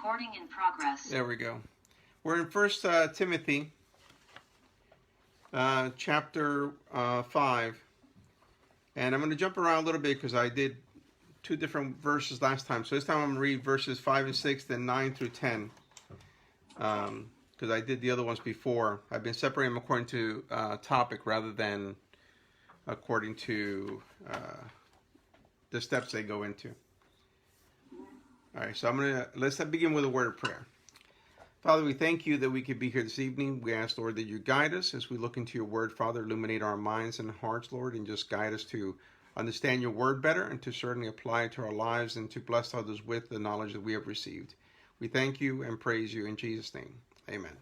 Recording in progress. There we go. We're in First Timothy, chapter 5. And I'm going to jump around a little bit because I did two different verses last time. So this time I'm going to read verses 5 and 6, then 9 through 10. Because I did the other ones before. I've been separating them according to topic rather than according to the steps they go into. All right, so let's begin with a word of prayer. Father, we thank you that we could be here this evening. We ask, Lord, that you guide us as we look into your word. Father, illuminate our minds and hearts, Lord, and just guide us to understand your word better and to certainly apply it to our lives and to bless others with the knowledge that we have received. We thank you and praise you in Jesus' name. Amen.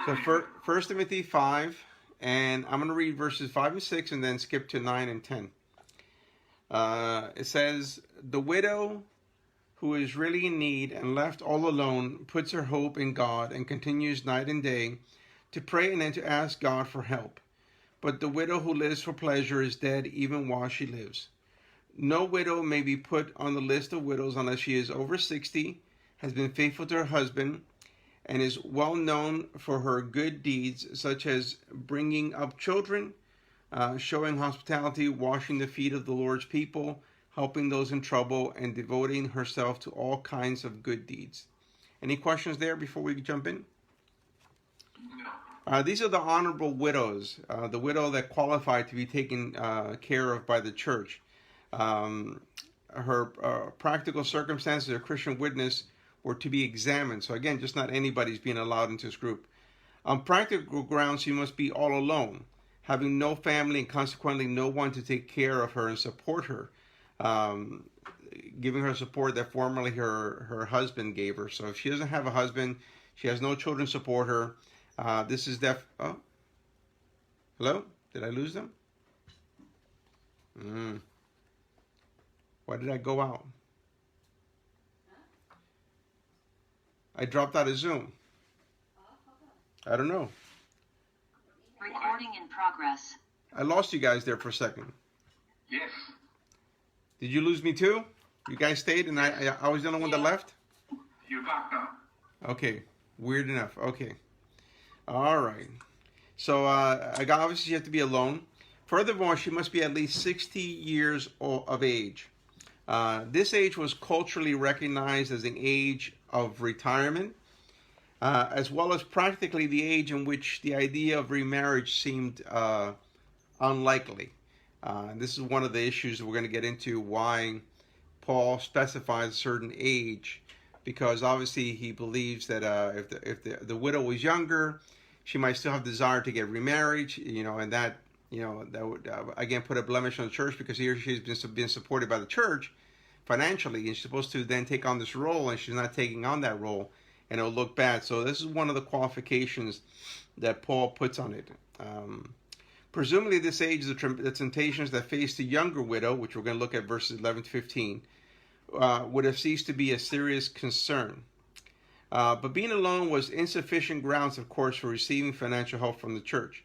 So 1 Timothy 5, and I'm going to read verses 5 and 6 and then skip to 9 and 10. It says, the widow who is really in need and left all alone puts her hope in God and continues night and day to pray and then to ask God for help. But the widow who lives for pleasure is dead even while she lives. No widow may be put on the list of widows unless she is over 60, has been faithful to her husband, and is well known for her good deeds, such as bringing up children, showing hospitality, washing the feet of the Lord's people, helping those in trouble, and devoting herself to all kinds of good deeds. Any questions there before we jump in? No. These are the honorable widows, the widow that qualified to be taken care of by the church. Her practical circumstances, her Christian witness, were to be examined. So again, just not anybody's being allowed into this group. On practical grounds, she must be all alone, having no family and consequently no one to take care of her and support her. Giving her support that formerly her husband gave her. So if she doesn't have a husband, she has no children to support her. This is oh, hello? Did I lose them? Why did I go out? I dropped out of Zoom. I don't know. Recording in progress. I lost you guys there for a second. Yes. Did you lose me too? You guys stayed and I was the only one that left? You're back now. Okay. Weird enough. Okay. All right. So obviously you have to be alone. Furthermore, she must be at least 60 years of age. This age was culturally recognized as an age of retirement, as well as practically the age in which the idea of remarriage seemed unlikely. This is one of the issues that we're going to get into, why Paul specifies a certain age, because obviously he believes that if the widow was younger, she might still have desire to get remarried, and that would again put a blemish on the church, because he or she's been supported by the church financially, and she's supposed to then take on this role, and she's not taking on that role, and it'll look bad. So this is one of the qualifications that Paul puts on it. Presumably this age, the temptations that faced the younger widow, which we're going to look at verses 11 to 15, would have ceased to be a serious concern. But being alone was insufficient grounds, of course, for receiving financial help from the church.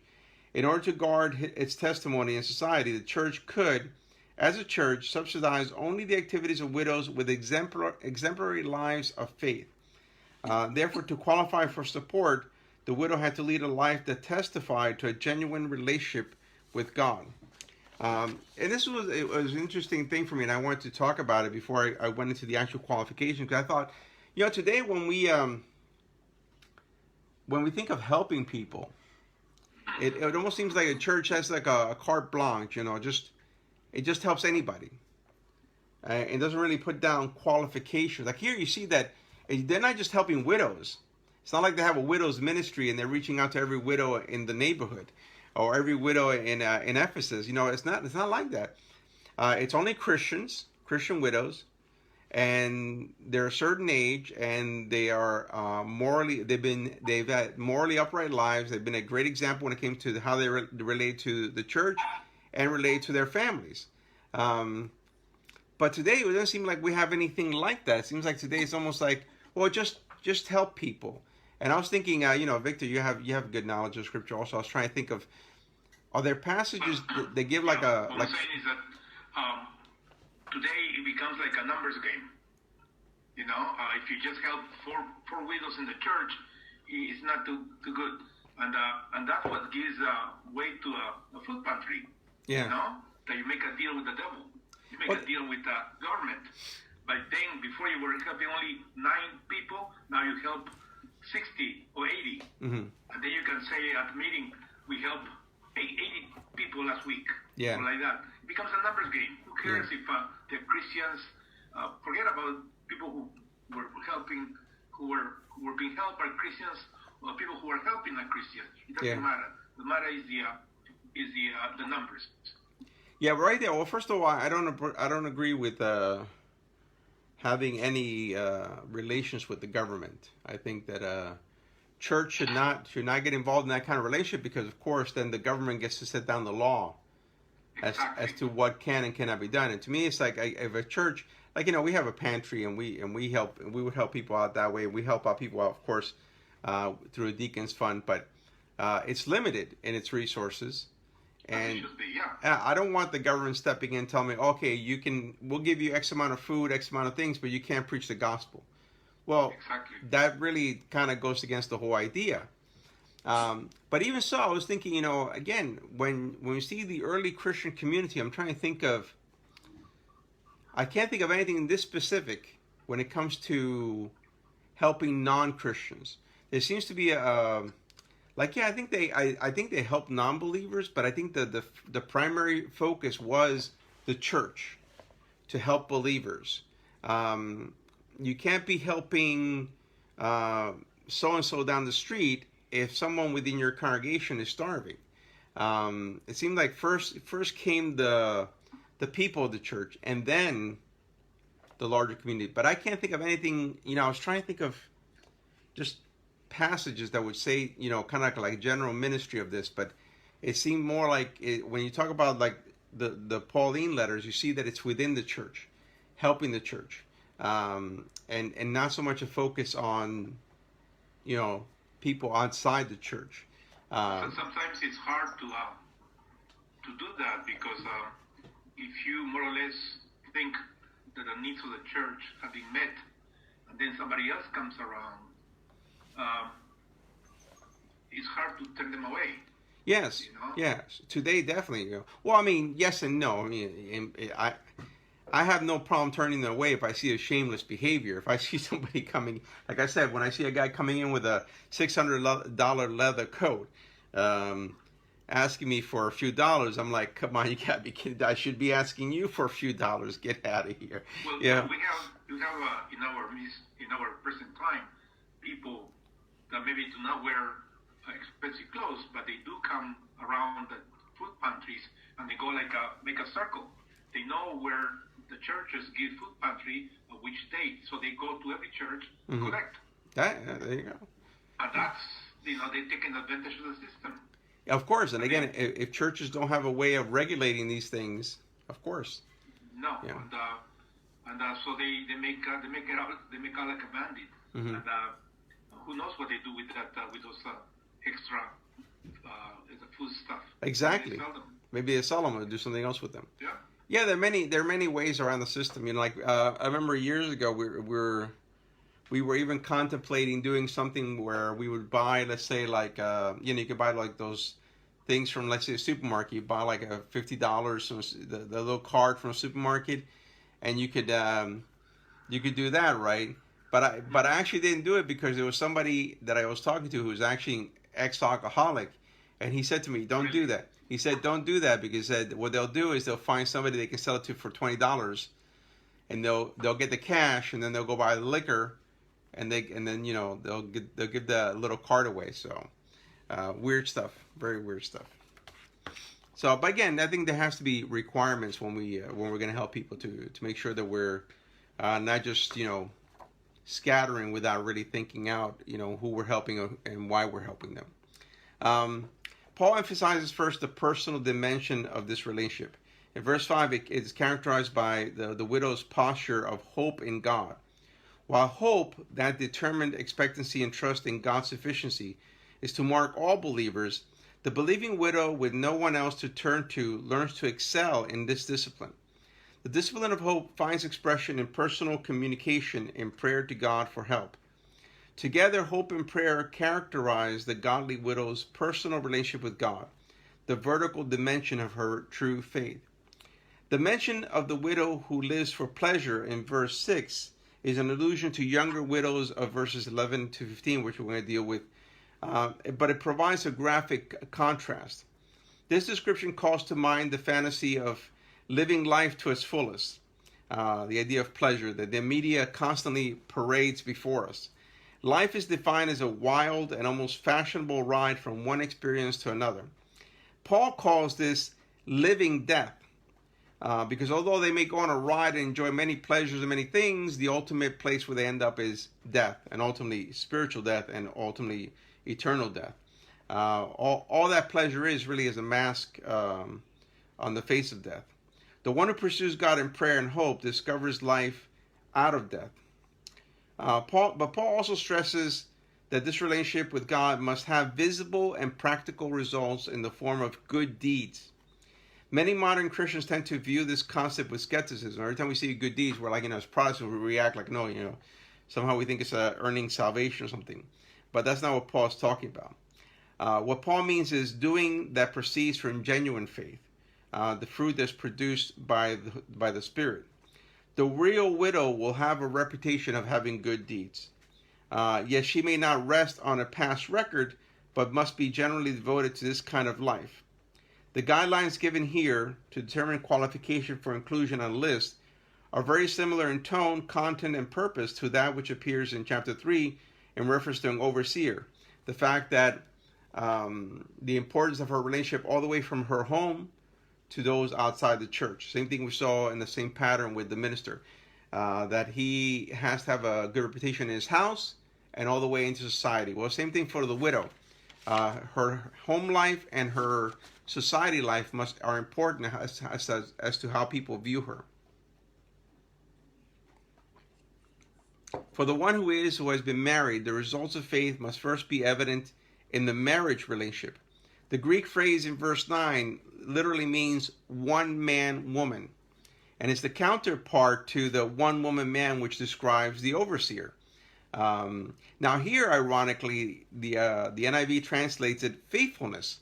In order to guard its testimony in society, the church could, as a church, subsidize only the activities of widows with exemplary lives of faith. Therefore, to qualify for support, the widow had to lead a life that testified to a genuine relationship with God. And this was an interesting thing for me, and I wanted to talk about it before I went into the actual qualifications, because I thought, today when we think of helping people, it almost seems like a church has like a carte blanche, it just helps anybody. It doesn't really put down qualifications. Like here you see that they're not just helping widows. It's not like they have a widow's ministry and they're reaching out to every widow in the neighborhood or every widow in Ephesus. It's not like that. It's only Christian widows, and they're a certain age, and they are they've had morally upright lives. They've been a great example when it came to how they relate to the church and relate to their families. But today it doesn't seem like we have anything like that. It seems like today it's almost like, well, just help people. And I was thinking, Victor, you have good knowledge of Scripture also. I was trying to think of, are there passages that give like a... What I'm saying is that today it becomes like a numbers game. If you just help four widows in the church, it's not too good. And that's what gives way to a food pantry. Yeah. That you make a deal with the devil. You make a deal with the government. By then, before you were helping only 9 people, now you help 60 or 80. Mm-hmm. And then you can say at the meeting, we help 80 people last week. Yeah. Or like that. It becomes a numbers game. Who cares if the Christians, forget about people who were helping, who were being helped by Christians, or people who are helping the Christians. It doesn't matter. The matter is the numbers. Yeah, right there. Well, first of all, I don't agree with having any relations with the government. I think that church should not get involved in that kind of relationship, because, of course, then the government gets to set down the law as to what can and cannot be done. And to me, it's like if a church, like, we have a pantry and we would help people out that way. We help out people out, of course, through a deacons fund, but it's limited in its resources. And I don't want the government stepping in and telling me, okay, we'll give you X amount of food, X amount of things, but you can't preach the gospel. Well, that really kind of goes against the whole idea. But even so, I was thinking, again, when we see the early Christian community, I'm trying to think of, I can't think of anything this specific when it comes to helping non-Christians. There seems to be I think they help non-believers, but I think the primary focus was the church to help believers. You can't be helping so-and-so down the street if someone within your congregation is starving. It seemed like first came the people of the church, and then the larger community. But I can't think of anything. I was trying to think of just passages that would say, kind of like general ministry of this, but it seemed more like when you talk about like the Pauline letters, you see that it's within the church, helping the church, and not so much a focus on, people outside the church. Sometimes it's hard to do that, because if you more or less think that the needs of the church have been met, and then somebody else comes around, it's hard to turn them away. Yes, yes. Today, definitely. Well, I mean, yes and no. I mean, I have no problem turning them away if I see a shameless behavior. If I see somebody coming, like I said, when I see a guy coming in with a $600 leather coat, asking me for a few dollars, I'm like, come on, you gotta be kidding. I should be asking you for a few dollars. Get out of here. Well, yeah. We have in our present time people that maybe do not wear expensive clothes, but they do come around the food pantries and they go make a circle. They know where the churches give food pantry of which date, so they go to every church and collect. There you go. And that's, they're taking advantage of the system. Of course, and again, if churches don't have a way of regulating these things, of course. No, yeah. And so they make out like a bandit. Mm-hmm. And who knows what they do with that with those extra food stuff? Exactly. Maybe they sell them or do something else with them. Yeah. Yeah, there are many ways around the system. I remember years ago we were even contemplating doing something where we would buy, let's say, like you could buy like those things from, let's say, a supermarket. You buy like a $50 the little card from a supermarket, and you could do that, right? But I actually didn't do it because there was somebody that I was talking to who was actually ex-alcoholic, and he said to me, "Don't do that." He said, "Don't do that," because what they'll do is they'll find somebody they can sell it to for $20, and they'll get the cash, and then they'll go buy the liquor, and then they'll give the little card away. So weird stuff, very weird stuff. So, but again, I think there has to be requirements when we're going to help people to make sure that we're not just scattering without really thinking out who we're helping and why we're helping them. Paul emphasizes first the personal dimension of this relationship. In verse 5, it is characterized by the widow's posture of hope in God. While hope, that determined expectancy and trust in God's sufficiency, is to mark all believers, the believing widow with no one else to turn to learns to excel in this discipline. The discipline of hope finds expression in personal communication in prayer to God for help. Together, hope and prayer characterize the godly widow's personal relationship with God, the vertical dimension of her true faith. The mention of the widow who lives for pleasure in verse 6 is an allusion to younger widows of verses 11 to 15, which we're going to deal with, but it provides a graphic contrast. This description calls to mind the fantasy of living life to its fullest, the idea of pleasure that the media constantly parades before us. Life is defined as a wild and almost fashionable ride from one experience to another. Paul calls this living death, because although they may go on a ride and enjoy many pleasures and many things, the ultimate place where they end up is death, and ultimately spiritual death, and ultimately eternal death. All that pleasure is really is a mask on the face of death. The one who pursues God in prayer and hope discovers life out of death. Paul also stresses that this relationship with God must have visible and practical results in the form of good deeds. Many modern Christians tend to view this concept with skepticism. Every time we see good deeds, we're like, as Protestants, we react like, no, somehow we think it's earning salvation or something. But that's not what Paul's talking about. What Paul means is doing that proceeds from genuine faith, the fruit that's produced by the Spirit. The real widow will have a reputation of having good deeds. Yet she may not rest on a past record, but must be generally devoted to this kind of life. The guidelines given here to determine qualification for inclusion on a list are very similar in tone, content, and purpose to that which appears in chapter 3 in reference to an overseer. The fact that the importance of her relationship all the way from her home to those outside the church. Same thing we saw in the same pattern with the minister, that he has to have a good reputation in his house and all the way into society. Well, same thing for the widow. Her home life and her society life are important as to how people view her. For the one who has been married, the results of faith must first be evident in the marriage relationship. The Greek phrase in verse 9 literally means one man woman, and it's the counterpart to the one woman man which describes the overseer. Now here, ironically, the NIV translates it faithfulness,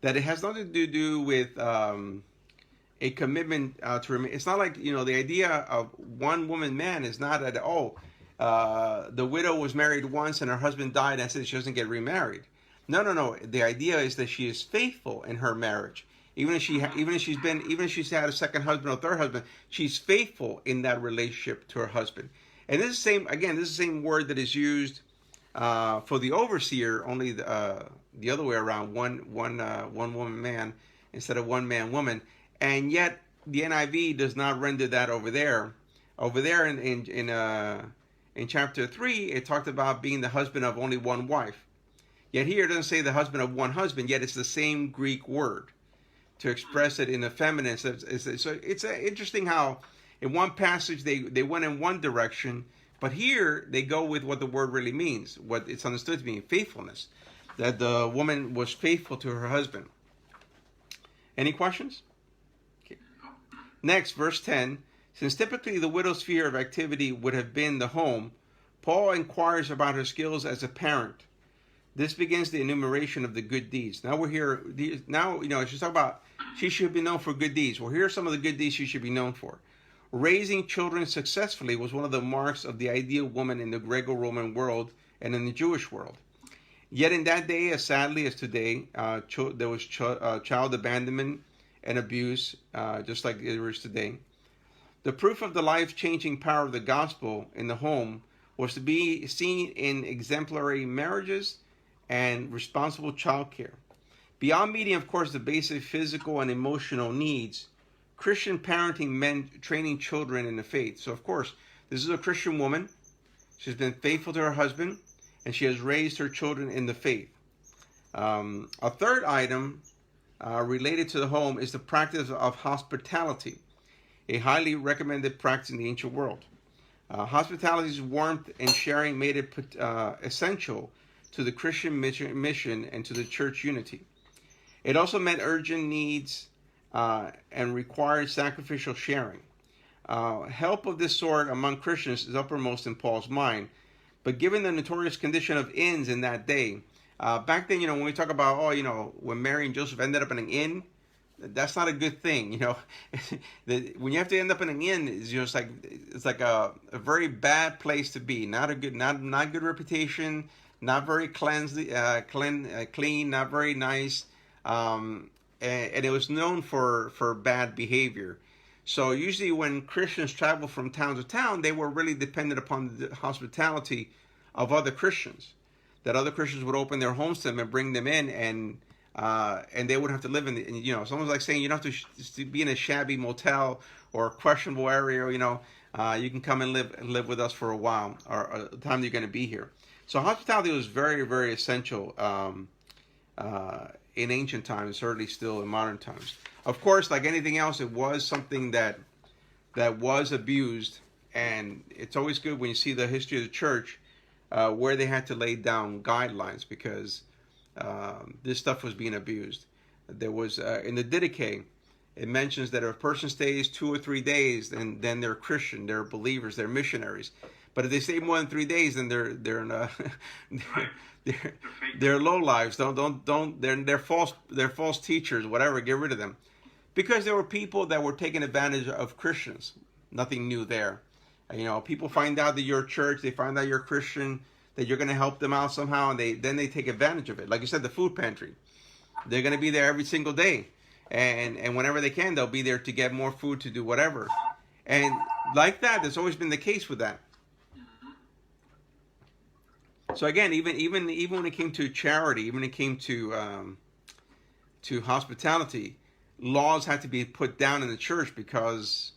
that it has nothing to do with a commitment to remain. It's not like, the idea of one woman man is not that, the widow was married once and her husband died and said she doesn't get remarried. No. The idea is that she is faithful in her marriage. Even if she's had a second husband or third husband, she's faithful in that relationship to her husband. And this is the same word that is used for the overseer, only the other way around, one woman man instead of one man woman. And yet the NIV does not render that over there. Over there in chapter 3, it talked about being the husband of only one wife. Yet here it doesn't say the husband of one husband, yet it's the same Greek word to express it in the feminine. So it's interesting how in one passage they went in one direction, but here they go with what the word really means, what it's understood to mean, faithfulness, that the woman was faithful to her husband. Any questions? Okay. Next, verse 10. Since typically the widow's sphere of activity would have been the home, Paul inquires about her skills as a parent. This begins the enumeration of the good deeds. Now we're here. Now, she's talking about she should be known for good deeds. Well, here are some of the good deeds she should be known for. Raising children successfully was one of the marks of the ideal woman in the Greco-Roman world and in the Jewish world. Yet in that day, as sadly as today, there was child abandonment and abuse, just like there is today. The proof of the life-changing power of the gospel in the home was to be seen in exemplary marriages and responsible childcare. Beyond meeting, of course, the basic physical and emotional needs, Christian parenting meant training children in the faith. So, of course, this is a Christian woman. She's been faithful to her husband, and she has raised her children in the faith. A third item related to the home is the practice of hospitality, a highly recommended practice in the ancient world. Hospitality's warmth and sharing made it essential to the Christian mission and to the church unity. It also met urgent needs and required sacrificial sharing. Help of this sort among Christians is uppermost in Paul's mind. But given the notorious condition of inns in that day, back then, when we talk about, when Mary and Joseph ended up in an inn, that's not a good thing, when you have to end up in an inn, it's like a very bad place to be. Not a good, not good reputation, not very clean, not very nice, and it was known for bad behavior. So usually when Christians traveled from town to town, they were really dependent upon the hospitality of other Christians. That other Christians would open their homes to them and bring them in, and they would have to live in it's almost like saying you don't have to be in a shabby motel or a questionable area. You can come and live with us for a while, or the time you're going to be here. So hospitality was very, very essential in ancient times, certainly still in modern times. Of course, like anything else, it was something that was abused, and it's always good when you see the history of the church where they had to lay down guidelines because this stuff was being abused. There was in the Didache, it mentions that if a person stays 2 or 3 days, then they're Christian, they're believers, they're missionaries. But if they stay more than 3 days, then they're they're low lives. They're false teachers. Whatever, get rid of them, because there were people that were taking advantage of Christians. Nothing new there. People find out that you're a church, they find out you're a Christian, that you're going to help them out somehow, and they take advantage of it. Like you said, the food pantry. They're going to be there every single day, and whenever they can, they'll be there to get more food, to do whatever. And like that, that's always been the case with that. So again, even when it came to charity, even when it came to hospitality, laws had to be put down in the church because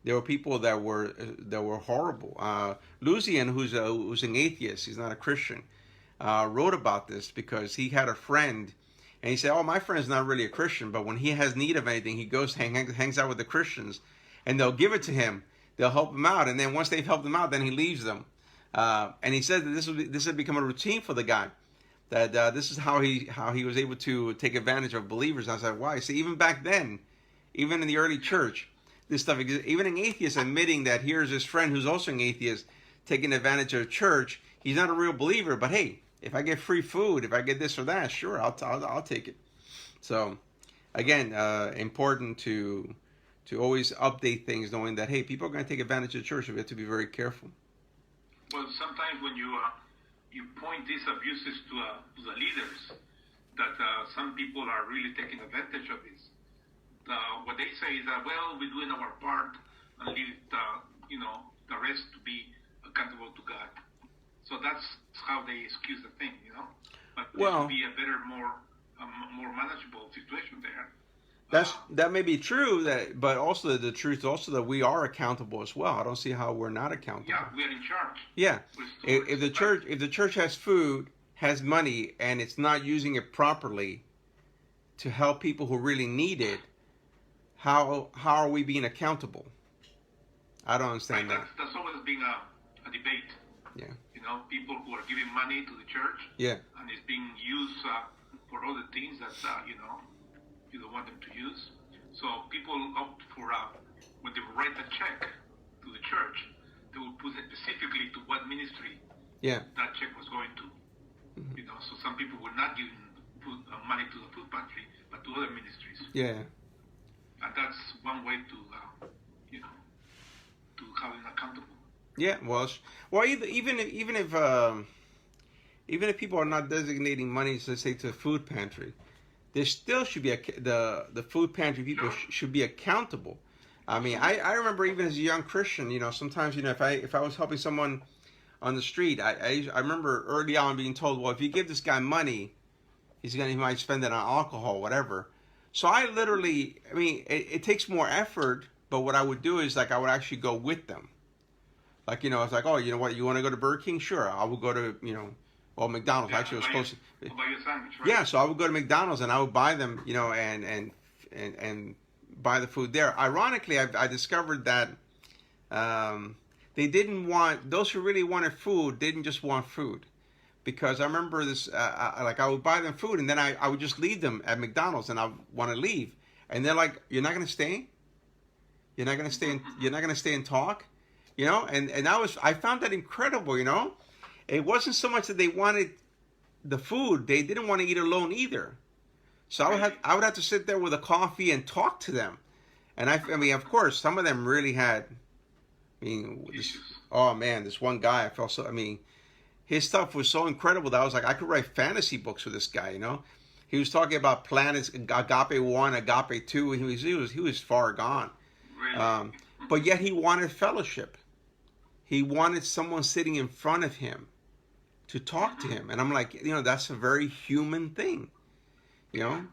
there were people that were horrible. Lucian, who's an atheist, he's not a Christian, wrote about this because he had a friend, and he said, "Oh, my friend's not really a Christian, but when he has need of anything, he goes hangs out with the Christians, and they'll give it to him, they'll help him out, and then once they've helped him out, then he leaves them." And he said that this had become a routine for the guy. That this is how he was able to take advantage of believers. I was like, why? See, even back then, even in the early church, this stuff existed. Even an atheist admitting that here's his friend who's also an atheist taking advantage of church. He's not a real believer, but hey, if I get free food, if I get this or that, sure, I'll take it. So, again, important to always update things, knowing that hey, people are going to take advantage of the church. So we have to be very careful. Well, sometimes when you point these abuses to the leaders, that some people are really taking advantage of this. What they say is that, well, we're doing our part and leave the rest to be accountable to God. So that's how they excuse the thing, But there should be a better, more manageable situation there. That may be true, but also the truth is also that we are accountable as well. I don't see how we're not accountable. Yeah, we are in charge. Yeah, if the church has food, has money, and it's not using it properly to help people who really need it, how are we being accountable? I don't understand that. That's always been a debate. Yeah. People who are giving money to the church. Yeah. And it's being used for other things that you don't want them to use. So people opt for when they write a check to the church, they will put it specifically to what ministry that check was going to. Mm-hmm. So some people were not giving money to the food pantry, but to other ministries. Yeah. And that's one way to have them accountable. Yeah. Well, even if people are not designating money, let's say, to the food pantry, there still should be the food pantry people should be accountable. I mean, I remember even as a young Christian, sometimes if I was helping someone on the street, I remember early on being told, well, if you give this guy money, he might spend it on alcohol, whatever. So I literally, it takes more effort, but what I would do is I would actually go with them. It's like, oh, you know what, you want to go to Burger King? Sure, I would go to McDonald's. Yeah, actually, it was close to. Buy your sandwich, right? Yeah, so I would go to McDonald's and I would buy them, and buy the food there. Ironically, I discovered that they didn't want, those who really wanted food didn't just want food. Because I remember this, I would buy them food and then I would just leave them at McDonald's and I would want to leave. and they're like, "You're not going to stay? You're not going to stay? You're not going to stay and talk?" You know, and I found that incredible. You know, it wasn't so much that they wanted the food; they didn't want to eat alone either. So I would have to sit there with a coffee and talk to them. And I mean, of course, some of them really had. I mean, oh man, this one guy, I felt so. I mean, his stuff was so incredible that I was like, I could write fantasy books with this guy. You know, he was talking about planets, Agape 1, Agape 2. He was far gone. Really? But yet he wanted fellowship. He wanted someone sitting in front of him to talk to him, and I'm like, you know, that's a very human thing. You know,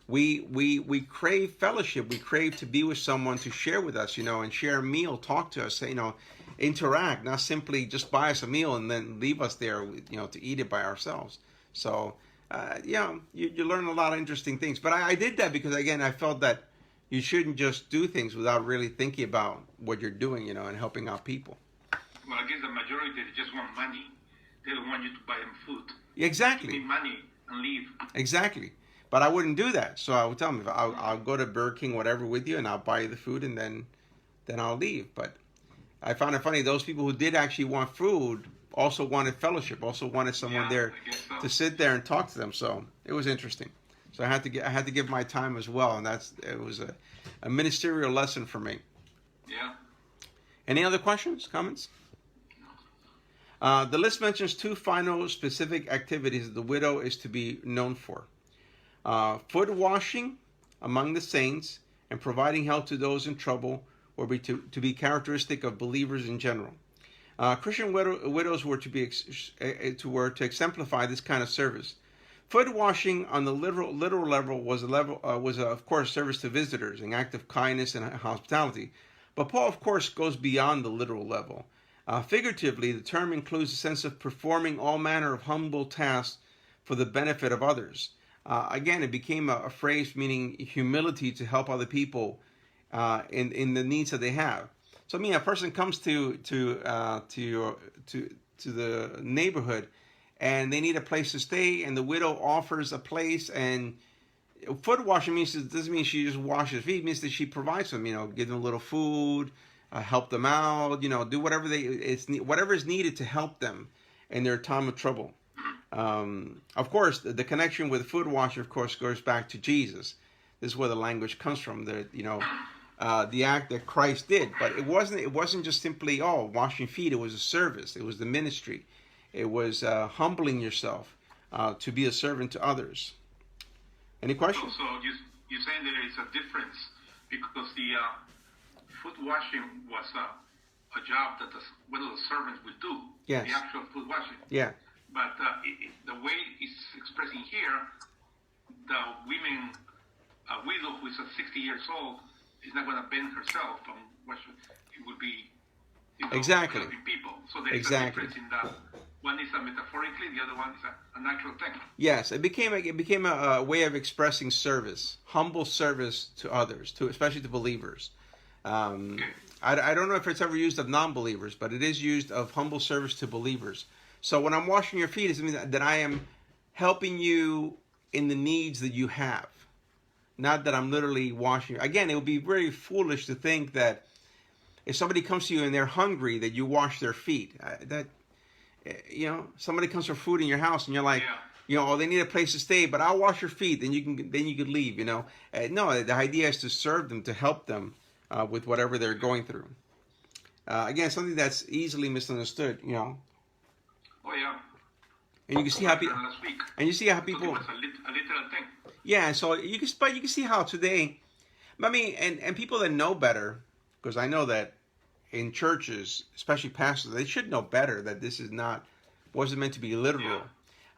we crave fellowship. We crave to be with someone to share with us, you know, and share a meal, talk to us, you know, interact, not simply just buy us a meal and then leave us there, you know, to eat it by ourselves. So, yeah, you learn a lot of interesting things. But I did that because, again, I felt that you shouldn't just do things without really thinking about what you're doing, you know, and helping out people. Well, I guess the majority, they just want money. They don't want you to buy them food. Exactly. Give me money and leave. Exactly. But I wouldn't do that. So I would tell them, I'll go to Burger King, whatever, with you, and I'll buy you the food, and then I'll leave. But I found it funny, those people who did actually want food also wanted fellowship, also wanted someone there to sit there and talk to them. So it was interesting. So I had to give my time as well, and it was a ministerial lesson for me. Yeah. Any other questions, comments? The list mentions 2 final specific activities the widow is to be known for. Foot washing among the saints and providing help to those in trouble or to be characteristic of believers in general. Christian widows were to exemplify this kind of service. Foot washing on the literal level was of course service to visitors, an act of kindness and hospitality. But Paul, of course, goes beyond the literal level. Figuratively, the term includes a sense of performing all manner of humble tasks for the benefit of others. Again, it became a phrase meaning humility to help other people in the needs that they have. So, I mean, a person comes to the neighborhood, and they need a place to stay, and the widow offers a place. And foot washing doesn't mean she just washes feet. It means that she provides them. You know, give them a little food, help them out. You know, do whatever whatever is needed to help them in their time of trouble. Of course, the connection with foot washing, of course, goes back to Jesus. This is where the language comes from. The act that Christ did, but it wasn't just simply washing feet. It was a service. It was the ministry. It was humbling yourself to be a servant to others. Any questions? So you're saying there is a difference because the foot washing was a job that one of the servants would do. Yes. The actual foot washing. Yeah. But the way it's expressing here, the a widow who is 60 years old is not going to bend herself and wash. It would be exactly helping people. So there is a difference in that. One is metaphorically, the other one is an actual thing. Yes, it became a way of expressing service, humble service to others, especially to believers. Okay. I don't know if it's ever used of non-believers, but it is used of humble service to believers. So when I'm washing your feet, it means that I am helping you in the needs that you have. Not that I'm literally washing you. Again, it would be very foolish to think that if somebody comes to you and they're hungry, that you wash their feet. Somebody comes for food in your house and you're like, they need a place to stay, but I'll wash your feet. Then you can leave. No, the idea is to serve them, to help them with whatever they're going through. Again, something that's easily misunderstood. Oh yeah. And you can see how people. And you see how people. It was a literal thing. Yeah, and so you can see how today. I mean, and people that know better, because I know that in churches, especially pastors, they should know better that this wasn't meant to be literal.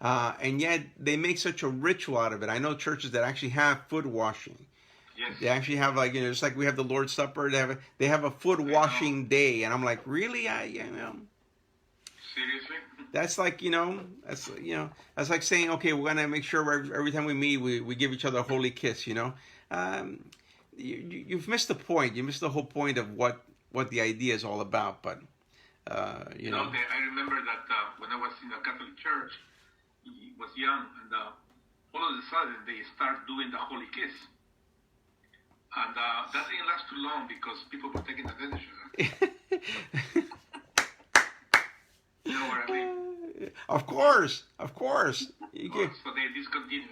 Yeah. And yet they make such a ritual out of it. I know churches that actually have foot washing. Yes. They actually have just like we have the Lord's Supper. They have a foot washing day, and I'm like, really? Seriously? That's like that's like saying, okay, we're gonna make sure every time we meet, we give each other a holy kiss. You've missed the point. You missed the whole point of what the idea is all about. But I remember that when I was in the Catholic Church, I was young, and all of a sudden they start doing the holy kiss. And that didn't last too long because people were taking advantage of that. You know what I mean? Of course. You can So they discontinued.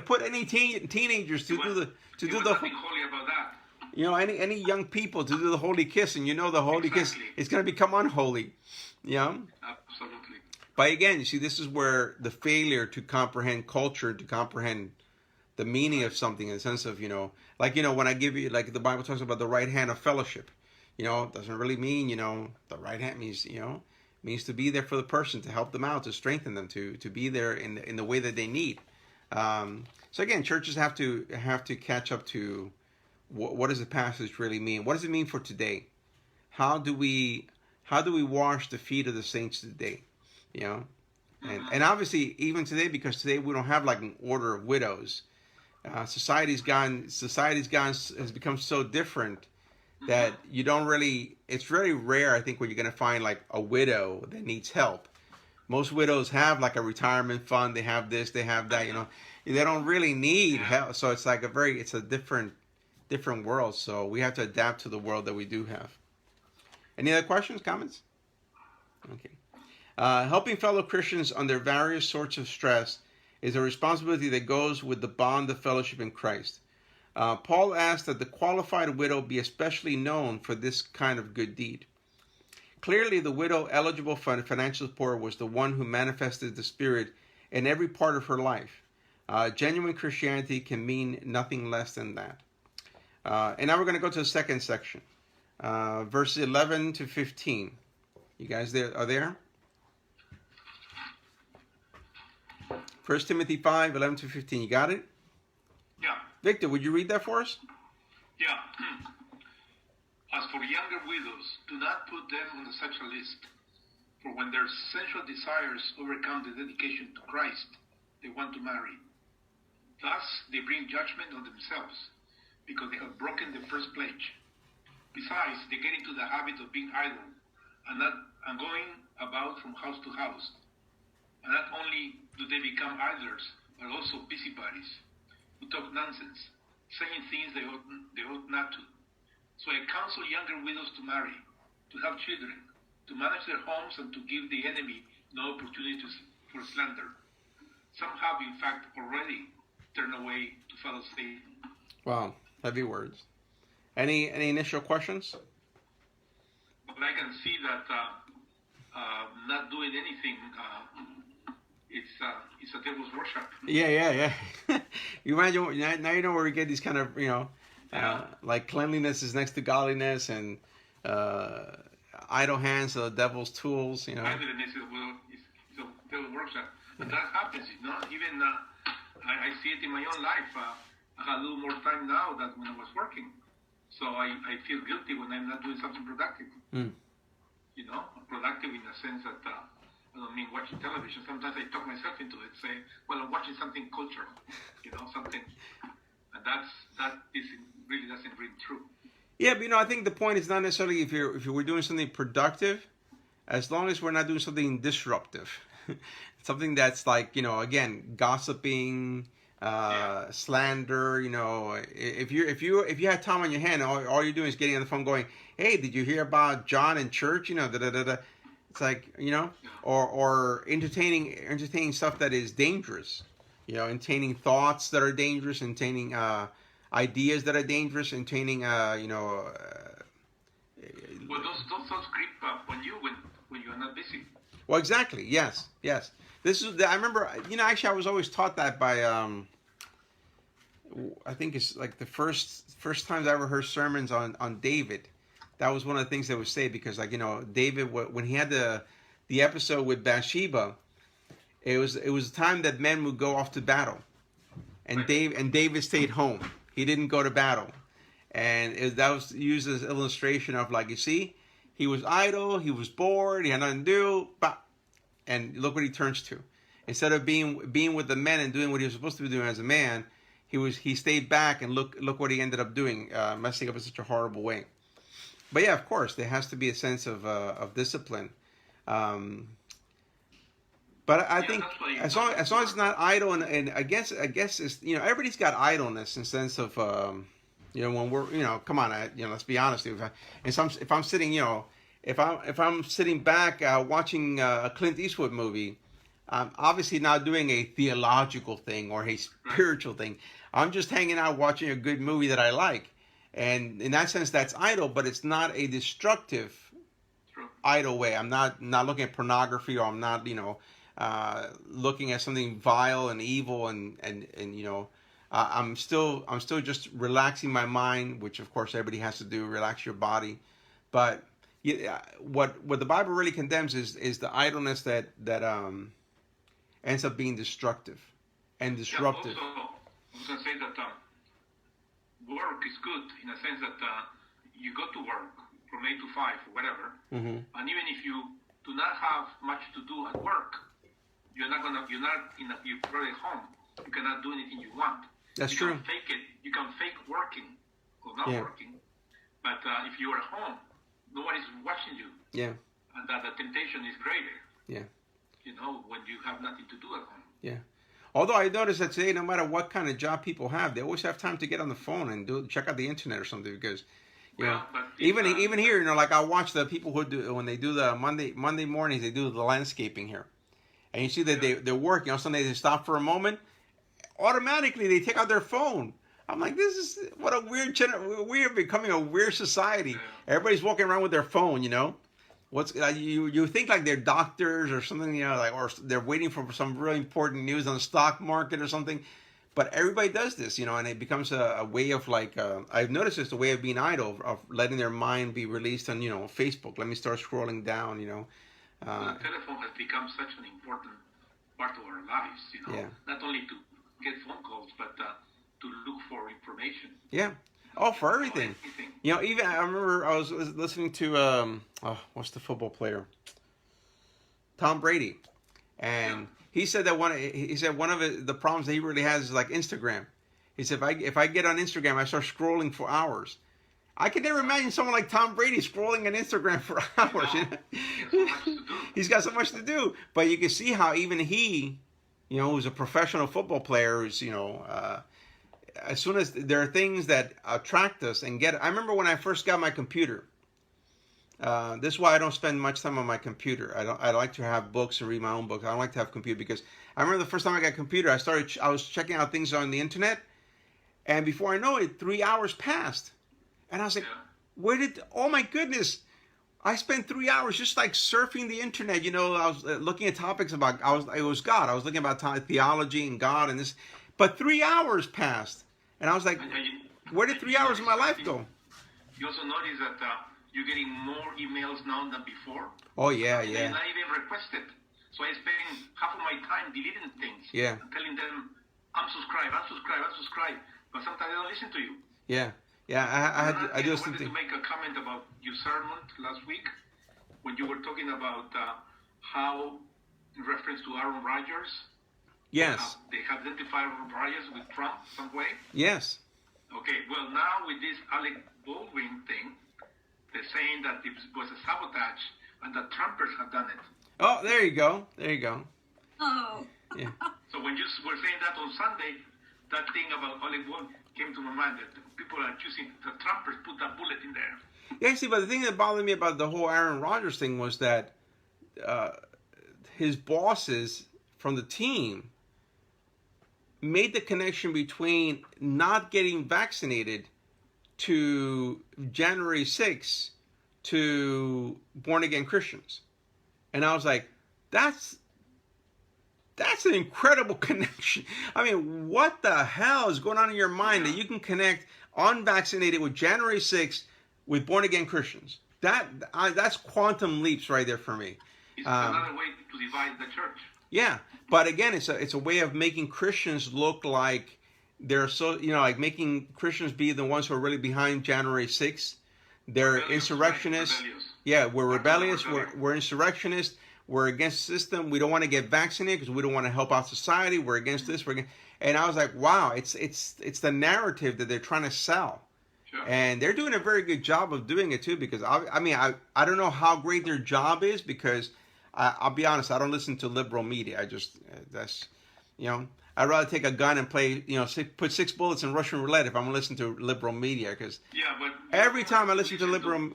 put any teenagers to do the nothing holy about that. You know, any young people to do the holy kiss, and you know the holy kiss is going to become unholy. Yeah. Absolutely. But again, you see, this is where the failure to comprehend culture, to comprehend the meaning of something, in the sense of, like, when I give you, like the Bible talks about the right hand of fellowship, it doesn't really mean, the right hand means, means to be there for the person, to help them out, to strengthen them, to be there in the way that they need. So again, churches have to catch up to what does the passage really mean? What does it mean for today? How do we wash the feet of the saints today? And obviously even today, because today we don't have like an order of widows. Society's has become so different that you don't really, it's very rare, I think, when you're going to find like a widow that needs help. Most widows have like a retirement fund. They have this, they have that, they don't really need help. So it's like it's a different world. So we have to adapt to the world that we do have. Any other questions, comments? Okay. Helping fellow Christians under various sorts of stress is a responsibility that goes with the bond of fellowship in Christ. Paul asked that the qualified widow be especially known for this kind of good deed. Clearly, the widow eligible for financial support was the one who manifested the Spirit in every part of her life. Genuine Christianity can mean nothing less than that. And now we're going to go to the second section, verses 11 to 15. You guys are there? 1 Timothy 5, 11 to 15. You got it? Yeah. Victor, would you read that for us? Yeah. As for younger widows, do not put them on such a list. For when their sensual desires overcome the dedication to Christ, they want to marry. Thus, they bring judgment on themselves, because they have broken the first pledge. Besides, they get into the habit of being idle, and going about from house to house. And not only do they become idlers, but also busybodies, who talk nonsense, saying things they ought not to. So I counsel younger widows to marry, to have children, to manage their homes, and to give the enemy no opportunities for slander. Some have, in fact, already turned away to follow Satan. Wow, heavy words. Any initial questions? But I can see that not doing anything, it's a devil's worship. Yeah. You imagine, now you know where we get these kind of, like cleanliness is next to godliness, and idle hands are the devil's tools, Idleness is a devil's worship. And that happens, even I see it in my own life. I have a little more time now than when I was working. So I feel guilty when I'm not doing something productive. Productive in the sense that I don't mean watching television. Sometimes I talk myself into it, say, well, I'm watching something cultural, something. And that really doesn't ring true. Yeah, but I think the point is not necessarily if we're doing something productive, as long as we're not doing something disruptive. Something that's like, again, gossiping, slander, if you had time on your hand, all you're doing is getting on the phone going, hey, did you hear about John in church? It's like, or entertaining stuff that is dangerous, entertaining thoughts that are dangerous, entertaining ideas that are dangerous, entertaining, Well, those thoughts creep up on you when you're not busy. Well, exactly. Yes. I remember, actually I was always taught that by, I think it's like the first times I ever heard sermons on David. That was one of the things they would say, because David, when he had the episode with Bathsheba, it was a time that men would go off to battle, and David stayed home. He didn't go to battle, and that was used as an illustration of, like, you see, he was idle, he was bored, he had nothing to do, and look what he turns to. Instead of being with the men and doing what he was supposed to be doing as a man, he stayed back, and look what he ended up doing, messing up in such a horrible way. But yeah, of course, there has to be a sense of discipline. But I think as long as it's not idle, and I guess it's, everybody's got idleness in the sense of You know, when we're, come on, let's be honest. If I'm sitting, if I'm sitting back watching a Clint Eastwood movie, I'm obviously not doing a theological thing or a spiritual thing. I'm just hanging out watching a good movie that I like, and in that sense, that's idle. But it's not a destructive idle way. I'm not looking at pornography, or I'm not looking at something vile and evil, and I'm still just relaxing my mind, which of course everybody has to do, relax your body. But what the Bible really condemns is the idleness that ends up being destructive and disruptive. Yeah, also, I was going to say that work is good in a sense that you go to work from 8 to 5 or whatever, and even if you do not have much to do at work, you're probably at home. You cannot do anything you want. That's you true. Can fake it. You can fake working or not working, but if you're at home, no one is watching you. Yeah. And that the temptation is greater. Yeah. When you have nothing to do at home. Yeah. Although I noticed that today, no matter what kind of job people have, they always have time to get on the phone and check out the internet or something, because even here, like I watch the people who do, when they do the Monday mornings, they do the landscaping here, and you see that they're working. Suddenly they stop for a moment, automatically they take out their phone. I'm like, this is what a weird we are becoming a weird society. Yeah. Everybody's walking around with their phone, What's you think like they're doctors or something, or they're waiting for some really important news on the stock market or something. But everybody does this, and it becomes a way of I've noticed it's a way of being idle, of letting their mind be released on, Facebook. Let me start scrolling down, The telephone has become such an important part of our lives, Not only to get phone calls, but to look for information. Yeah. Oh, for everything. Even I remember I was listening to what's the football player? Tom Brady, and he said that one of the problems that he really has is like Instagram. He said if I get on Instagram, I start scrolling for hours. I can never imagine someone like Tom Brady scrolling on Instagram for hours. He's got so much to do, but you can see how even he, who's a professional football player, who's as soon as there are things that attract us and get it. I remember when I first got my computer. This is why I don't spend much time on my computer. I like to have books and read my own books. I don't like to have a computer because I remember the first time I got a computer, I was checking out things on the internet, and before I know it, 3 hours passed, and I was like, oh my goodness, I spent 3 hours just like surfing the internet. I was looking at topics about it was God. I was looking about theology and God and this, but 3 hours passed. And I was like, where did 3 hours of my life go? You also notice that you're getting more emails now than before. Oh, yeah. They're not even requested. So I spend half of my time deleting things. Yeah. And telling them, unsubscribe. But sometimes they don't listen to you. Yeah. Yeah, I do wanted to make a comment about your sermon last week when you were talking about how, in reference to Aaron Rodgers, yes, they have identified Aaron Rodgers with Trump some way. Yes. Okay, well now with this Alec Baldwin thing, they're saying that it was a sabotage and that Trumpers have done it. Oh, there you go. Oh. Yeah. So when you were saying that on Sunday, that thing about Alec Baldwin came to my mind that people are accusing the Trumpers put that bullet in there. Yeah, see, but the thing that bothered me about the whole Aaron Rodgers thing was that his bosses from the team made the connection between not getting vaccinated to January 6th to born-again Christians. And I was like, that's an incredible connection. I mean, what the hell is going on in your mind that you can connect unvaccinated with January 6th with born-again Christians? That's quantum leaps right there for me. It's another way to divide the church. Yeah, but again, it's a way of making Christians look like they're like making Christians be the ones who are really behind January 6th. They're insurrectionists. Rebellious. Yeah, we're rebellious. We're insurrectionists. We're against the system. We don't want to get vaccinated because we don't want to help out society. We're against this. And I was like, wow, it's the narrative that they're trying to sell. Sure. And they're doing a very good job of doing it too, because I don't know how great their job is, because I'll be honest, I don't listen to liberal media. You know, I'd rather take a gun and play, put 6 bullets in Russian roulette if I'm going to listen to liberal media. Because Yeah, but every time I listen to liberal,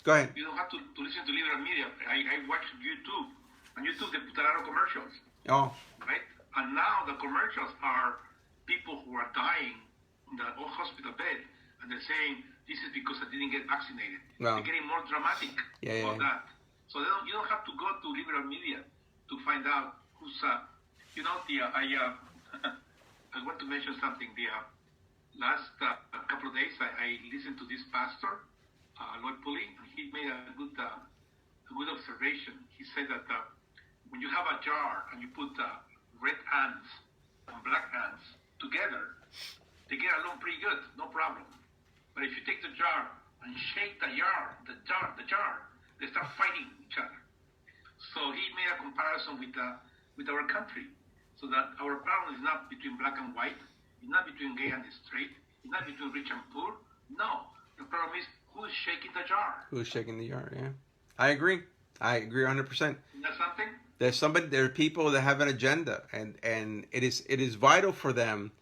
go ahead. You don't have to listen to liberal media. I watch YouTube. On YouTube, they put a lot of commercials, Oh, right? And now the commercials are people who are dying in the hospital bed, and they're saying, this is because I didn't get vaccinated. Well, They're getting more dramatic about that. So you don't have to go to liberal media to find out who's, I want to mention something. The last couple of days, I listened to this pastor, Lloyd Pulley, and he made a good observation. He said that when you have a jar and you put red ants and black ants together, they get along pretty good, no problem. But if you take the jar and shake the jar, they start fighting each other. So he made a comparison with our country, so that our problem is not between black and white, it's not between gay and straight, it's not between rich and poor. No, the problem is who's shaking the jar. Who's shaking the jar? Yeah, I agree 100%. Isn't that something? There are people that have an agenda, and it is vital for them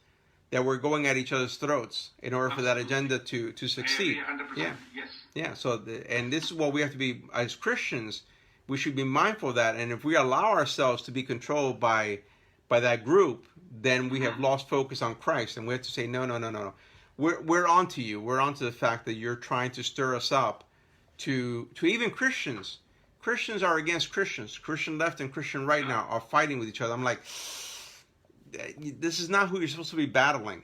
that we're going at each other's throats in order for that agenda to succeed. I agree 100%. Yeah. Yes. Yeah. So and this is what we have to be as Christians. We should be mindful of that, and if we allow ourselves to be controlled by that group, then we have lost focus on Christ, and we have to say no. We're onto you. We're onto the fact that you're trying to stir us up to even Christians. Christians are against Christians. Christian left and Christian right now are fighting with each other. I'm like, this is not who you're supposed to be battling.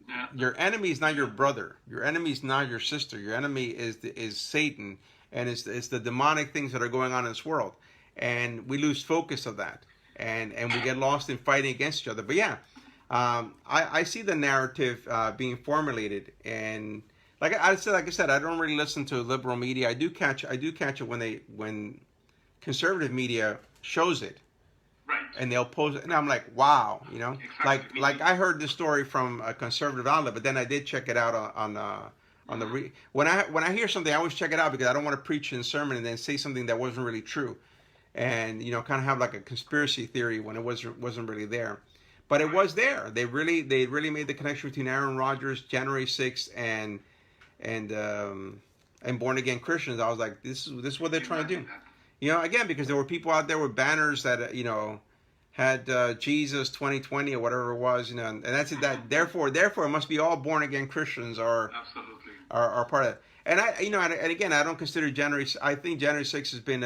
Yeah. Your enemy is not your brother. Your enemy is not your sister. Your enemy is Satan, and it's the demonic things that are going on in this world. And we lose focus of that, and we get lost in fighting against each other. But yeah, I see the narrative being formulated, and like I said, I don't really listen to liberal media. I do catch it when conservative media shows it. Right. And they'll post it, and I'm like, wow, Exactly. like I heard this story from a conservative outlet, but then I did check it out on the when I hear something, I always check it out because I don't want to preach in a sermon and then say something that wasn't really true, and kind of have like a conspiracy theory when it wasn't really there, but it was there. They really made the connection between Aaron Rodgers, January 6th, and born again Christians. I was like, this is what they're trying to do. Again, because there were people out there with banners that, had Jesus 2020 or whatever it was, and that's it. That therefore it must be all born again Christians are Absolutely. are part of it. And and again, I don't consider I think January 6th has been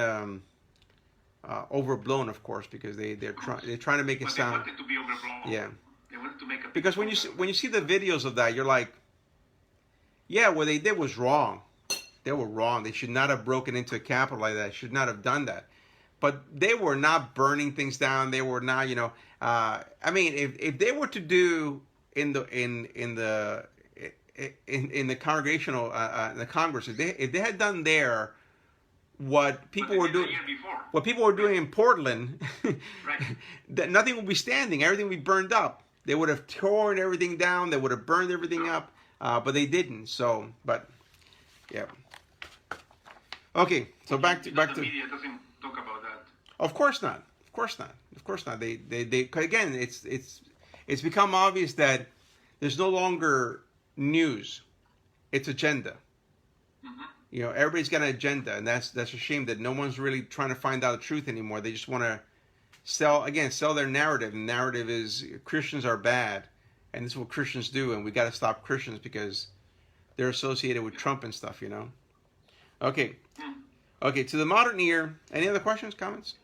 overblown, of course, because they're trying to make it sound. They wanted to be overblown. Yeah. They wanted to make a Because when you see the videos of that, you're like, yeah, what they did was wrong. They were wrong. They should not have broken into a Capitol like that. Should not have done that. But they were not burning things down. They were not, I mean, if they were to do in the congregational the Congress, if they had done there what people were doing in Portland, Right. that nothing would be standing. Everything would be burned up. They would have torn everything down. They would have burned everything up. But they didn't. So, but yeah. Okay, so back to the media doesn't talk about that. Of course not. They again, it's become obvious that there's no longer news. It's agenda. Mm-hmm. Everybody's got an agenda, and that's a shame that no one's really trying to find out the truth anymore. They just want to sell their narrative. And the narrative is Christians are bad, and this is what Christians do, and we got to stop Christians because they're associated with Trump and stuff. Okay. Okay, to the modern ear, any other questions, comments?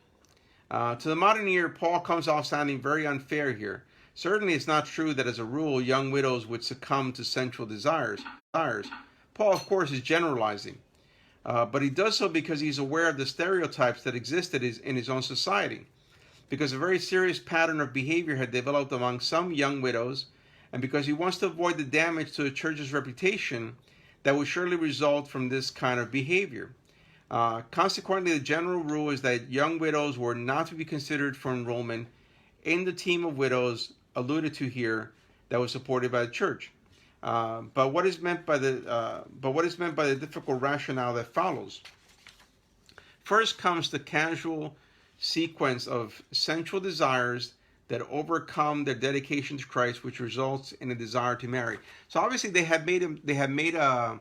To the modern ear, Paul comes off sounding very unfair here. Certainly it's not true that as a rule, young widows would succumb to sensual desires. Paul, of course, is generalizing. But he does so because he's aware of the stereotypes that existed in his own society. Because a very serious pattern of behavior had developed among some young widows, and because he wants to avoid the damage to the church's reputation that would surely result from this kind of behavior. Consequently, the general rule is that young widows were not to be considered for enrollment in the team of widows alluded to here that was supported by the church. But what is meant by the difficult rationale that follows? First comes the casual sequence of sensual desires that overcome their dedication to Christ, which results in a desire to marry. So obviously they have made a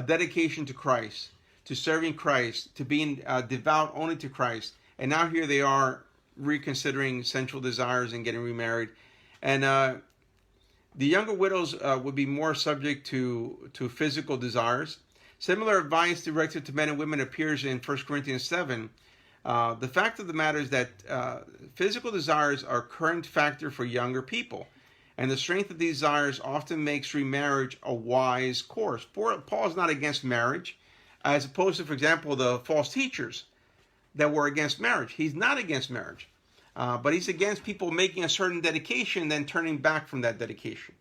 dedication to Christ, to serving Christ, to being devout only to Christ, and now here they are reconsidering sensual desires and getting remarried. And the younger widows would be more subject to physical desires. Similar advice directed to men and women appears in 1 Corinthians 7. The fact of the matter is that physical desires are a current factor for younger people, and the strength of these desires often makes remarriage a wise course. Paul is not against marriage, as opposed to, for example, the false teachers that were against marriage. He's not against marriage, but he's against people making a certain dedication and then turning back from that dedication.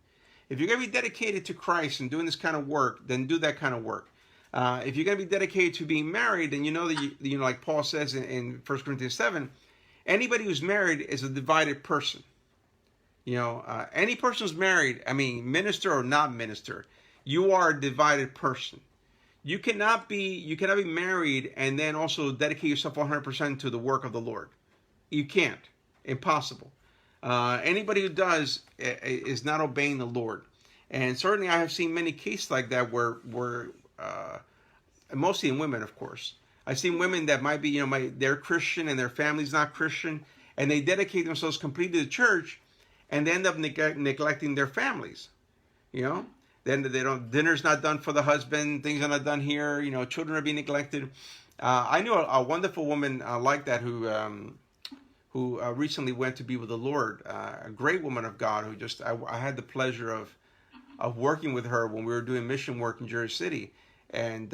If you're going to be dedicated to Christ and doing this kind of work, then do that kind of work. If you're going to be dedicated to being married, then you know that, like Paul says in 1 Corinthians 7, anybody who's married is a divided person. Any person who's married, minister or not minister, you are a divided person. You cannot be married and then also dedicate yourself 100% to the work of the Lord. You can't. Impossible. Anybody who does is not obeying the Lord. And certainly I have seen many cases like that where mostly in women, of course. I've seen women that might be, they're Christian and their family's not Christian, and they dedicate themselves completely to the church, and they end up neglecting their families. Then dinner's not done for the husband, things are not done here, children are being neglected. I knew a wonderful woman like that who recently went to be with the Lord, a great woman of God who I had the pleasure of working with her when we were doing mission work in Jersey City. And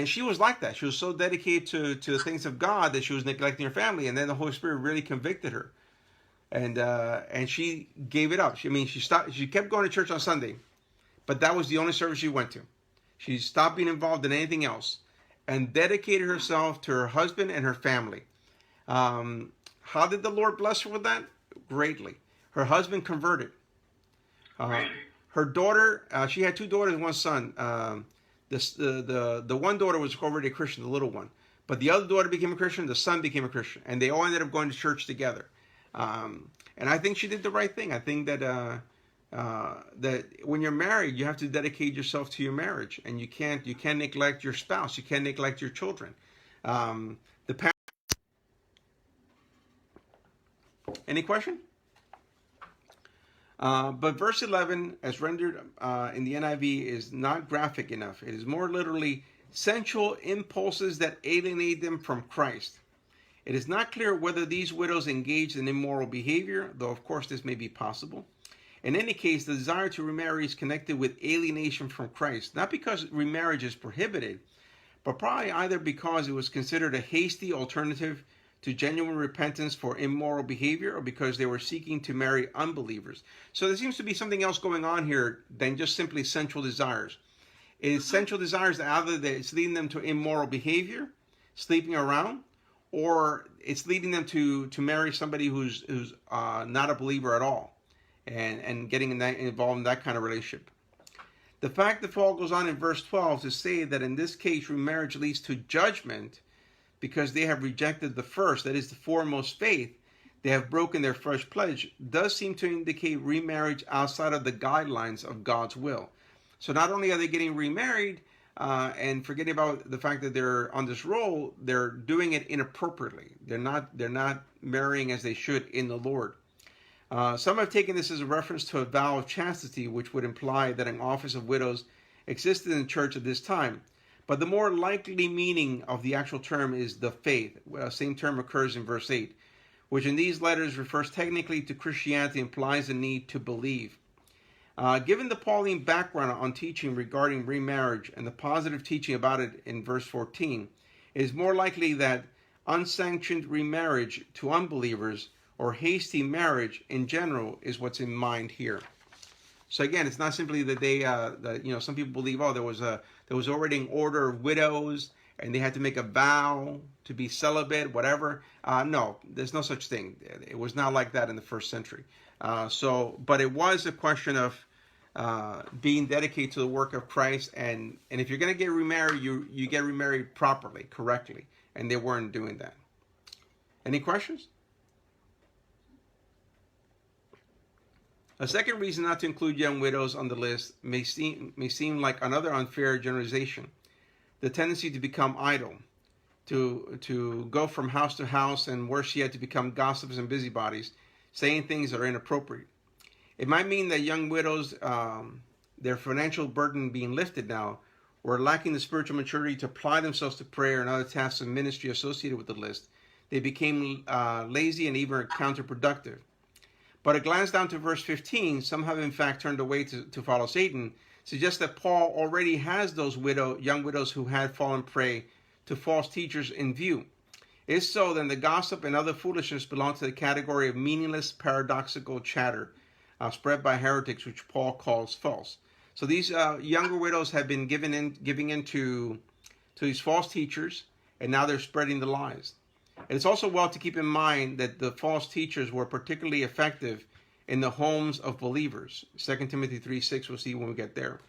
she was like that. She was so dedicated to the things of God that she was neglecting her family, and then the Holy Spirit really convicted her. And she gave it up. She stopped. She kept going to church on Sunday, but that was the only service she went to. She stopped being involved in anything else, and dedicated herself to her husband and her family. How did the Lord bless her with that? Greatly. Her husband converted. Her daughter, she had two daughters and one son. The one daughter was already a Christian, the little one, but the other daughter became a Christian. The son became a Christian, and they all ended up going to church together. And I think she did the right thing. I think that that when you're married, you have to dedicate yourself to your marriage, and you can't neglect your spouse. You can't neglect your children. Any question? But verse 11, as rendered in the NIV, is not graphic enough. It is more literally sensual impulses that alienate them from Christ. It is not clear whether these widows engaged in immoral behavior, though of course this may be possible. In any case, the desire to remarry is connected with alienation from Christ, not because remarriage is prohibited, but probably either because it was considered a hasty alternative to genuine repentance for immoral behavior, or because they were seeking to marry unbelievers. So there seems to be something else going on here than just simply sensual desires. It is sensual desires that either it's leading them to immoral behavior, sleeping around, or it's leading them to marry somebody who's not a believer at all, and getting involved in that kind of relationship. The fact that Paul goes on in verse 12 to say that in this case remarriage leads to judgment because they have rejected the first, that is the foremost faith, they have broken their first pledge, does seem to indicate remarriage outside of the guidelines of God's will. So not only are they getting remarried and forgetting about the fact that they're on this role, they're doing it inappropriately. They're not marrying as they should in the Lord. Some have taken this as a reference to a vow of chastity, which would imply that an office of widows existed in the church at this time. But the more likely meaning of the actual term is the faith. Same term occurs in verse 8, which in these letters refers technically to Christianity, implies the need to believe. Given the Pauline background on teaching regarding remarriage and the positive teaching about it in verse 14, it is more likely that unsanctioned remarriage to unbelievers or hasty marriage in general is what's in mind here. So again, it's not simply that they, some people believe, there was already an order of widows and they had to make a vow to be celibate, whatever. No, there's no such thing. It was not like that in the first century. But it was a question of being dedicated to the work of Christ, and if you're going to get remarried, you get remarried properly, correctly, and they weren't doing that. Any questions? A second reason not to include young widows on the list may seem like another unfair generalization. The tendency to become idle, to go from house to house, and worse yet, to become gossips and busybodies, saying things that are inappropriate. It might mean that young widows, their financial burden being lifted now, were lacking the spiritual maturity to apply themselves to prayer and other tasks of ministry associated with the list. They became lazy and even counterproductive. But a glance down to verse 15, some have in fact turned away to follow Satan, suggests that Paul already has those young widows who had fallen prey to false teachers in view. If so, then the gossip and other foolishness belong to the category of meaningless, paradoxical chatter spread by heretics, which Paul calls false. So these younger widows have been giving in to these false teachers, and now they're spreading the lies. And it's also well to keep in mind that the false teachers were particularly effective in the homes of believers. 2 Timothy 3:6, we'll see when we get there.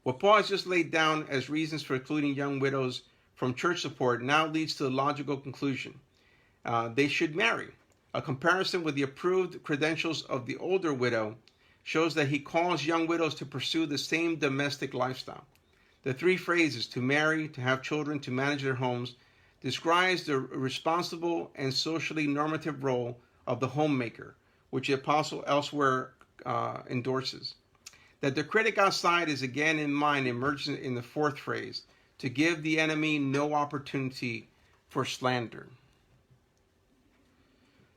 What Paul has just laid down as reasons for excluding young widows from church support now leads to the logical conclusion. They should marry. A comparison with the approved credentials of the older widow shows that he calls young widows to pursue the same domestic lifestyle. The three phrases, to marry, to have children, to manage their homes, describes the responsible and socially normative role of the homemaker, which the apostle elsewhere endorses. That the critic outside is again in mind emerges in the fourth phrase, to give the enemy no opportunity for slander.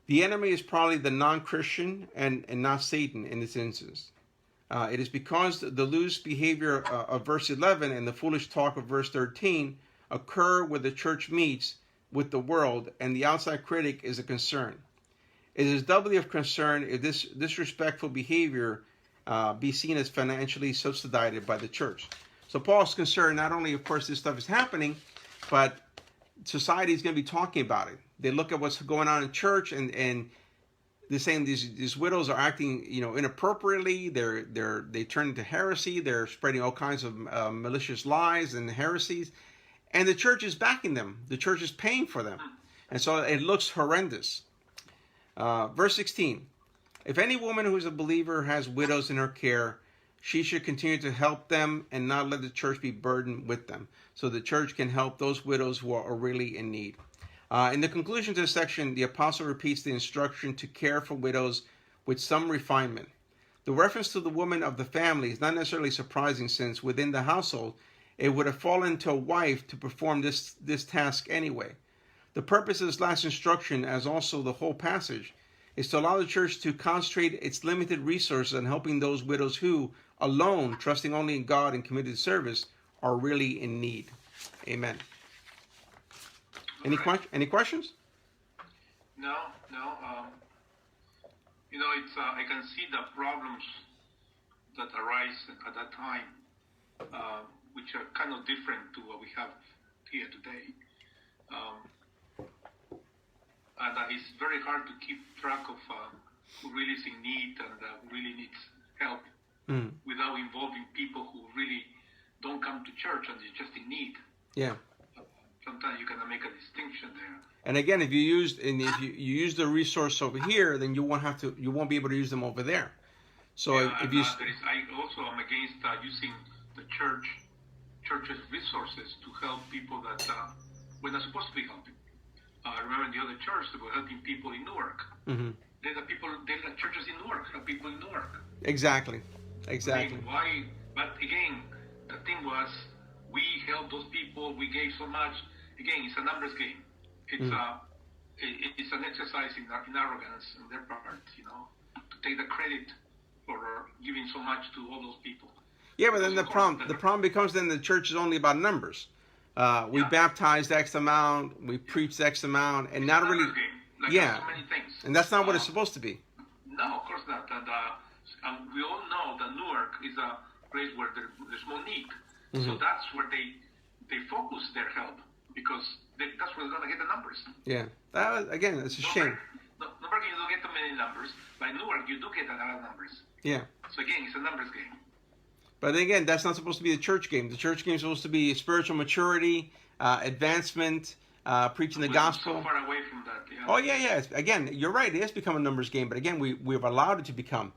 The enemy is probably the non-Christian and not Satan in this instance. It is because the loose behavior of verse 11 and the foolish talk of verse 13 occur where the church meets with the world, and the outside critic is a concern. It is doubly of concern if this disrespectful behavior be seen as financially subsidized by the church. So Paul's concerned not only, of course, this stuff is happening, but society is going to be talking about it. They look at what's going on in church, and they're saying these widows are acting, inappropriately. They turn into heresy. They're spreading all kinds of malicious lies and heresies, and the church is backing them. The church is paying for them, and so it looks horrendous. Verse 16: If any woman who is a believer has widows in her care, she should continue to help them and not let the church be burdened with them, so the church can help those widows who are really in need. In the conclusion to this section, the apostle repeats the instruction to care for widows with some refinement. The reference to the woman of the family is not necessarily surprising, since within the household, it would have fallen to a wife to perform this task anyway. The purpose of this last instruction, as also the whole passage, is to allow the church to concentrate its limited resources on helping those widows who, alone, trusting only in God and committed service, are really in need. Amen. Any questions? No. It's I can see the problems that arise at that time, which are kind of different to what we have here today. And it's very hard to keep track of who really is in need and who really needs help without involving people who really don't come to church and they're just in need. Yeah. Sometimes you cannot make a distinction there. And again, if you use the resource over here, then you won't be able to use them over there. So I also am against using the church's resources to help people that we're not supposed to be helping. Remember in the other church, they were helping people in Newark. Mm-hmm. The churches in Newark help people in Newark. Exactly. I mean, why? But again, the thing was, we helped those people. We gave so much. Again, it's a numbers game. It's an exercise in arrogance on their part, to take the credit for giving so much to all those people. Yeah, but then the problem becomes then the church is only about numbers. We baptized X amount, we preached X amount, and not really. Like so many things. And that's not what it's supposed to be. No, of course not. And we all know that Newark is a place where there's more need. Mm-hmm. So that's where they focus their help, because that's where they're going to get the numbers. Yeah. Again, it's a shame. Newark, you don't get too many numbers. By Newark, you do get a lot of numbers. Yeah. So again, it's a numbers game. But again, that's not supposed to be the church game. The church game is supposed to be spiritual maturity, advancement, preaching the We're gospel. so far away from that. Yeah. Oh yeah. Again, you're right. It has become a numbers game, but again, we've allowed it to become,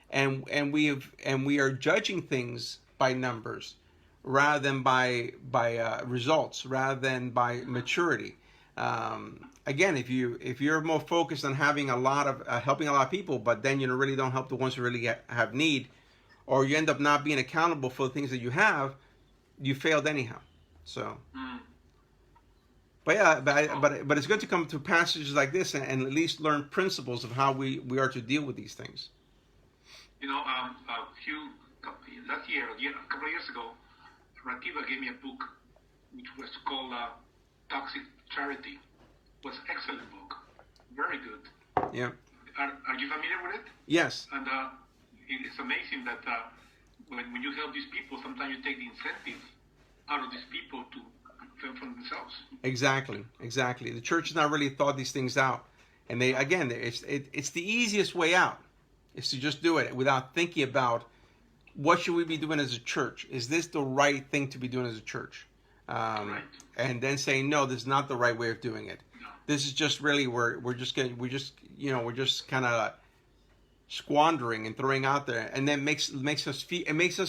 and we are judging things by numbers rather than by results, rather than by maturity. Again, if you're more focused on having a lot of helping a lot of people, but then you really don't help the ones who really have need, or you end up not being accountable for the things that you have, you failed anyhow. So. But yeah, but it's good to come to passages like this and at least learn principles of how we are to deal with these things. You know, last year, a couple of years ago, Rakiva gave me a book which was called Toxic Charity. It was an excellent book, very good. Yeah. Are you familiar with it? Yes. And it's amazing that when you help these people, sometimes you take the incentive out of these people to fend for themselves. Exactly. The church has not really thought these things out, and it's the easiest way out, is to just do it without thinking about what should we be doing as a church. Is this the right thing to be doing as a church? Right. And then saying no, this is not the right way of doing it. No. This is just really we're just kind of squandering and throwing out there, and then makes us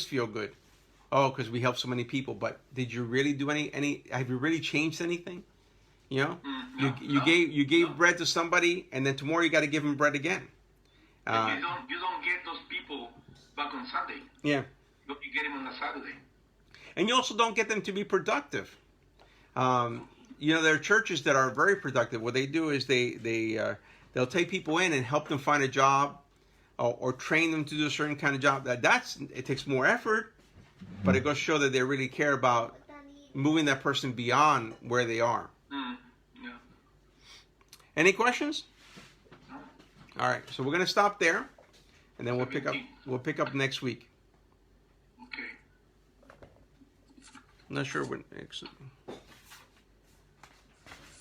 feel good. Oh, because we helped so many people. But did you really do any? Have you really changed anything? You know, you gave bread to somebody, and then tomorrow you got to give them bread again. You don't get those people back on Sunday. Yeah. You get them on a Saturday. And you also don't get them to be productive. There are churches that are very productive. What they do is they'll take people in and help them find a job, or train them to do a certain kind of job. It takes more effort, but it goes to show that they really care about moving that person beyond where they are. Yeah. Any questions? No. All right, so we're going to stop there, and then we'll pick up next week. Okay. I'm not sure when.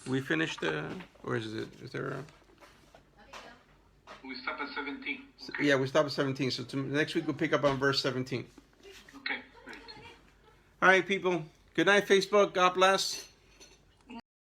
We finished, or is there a... We stop at 17. Okay. Yeah, we stop at 17. So next week we'll pick up on verse 17. Okay, great. All right, people. Good night, Facebook. God bless.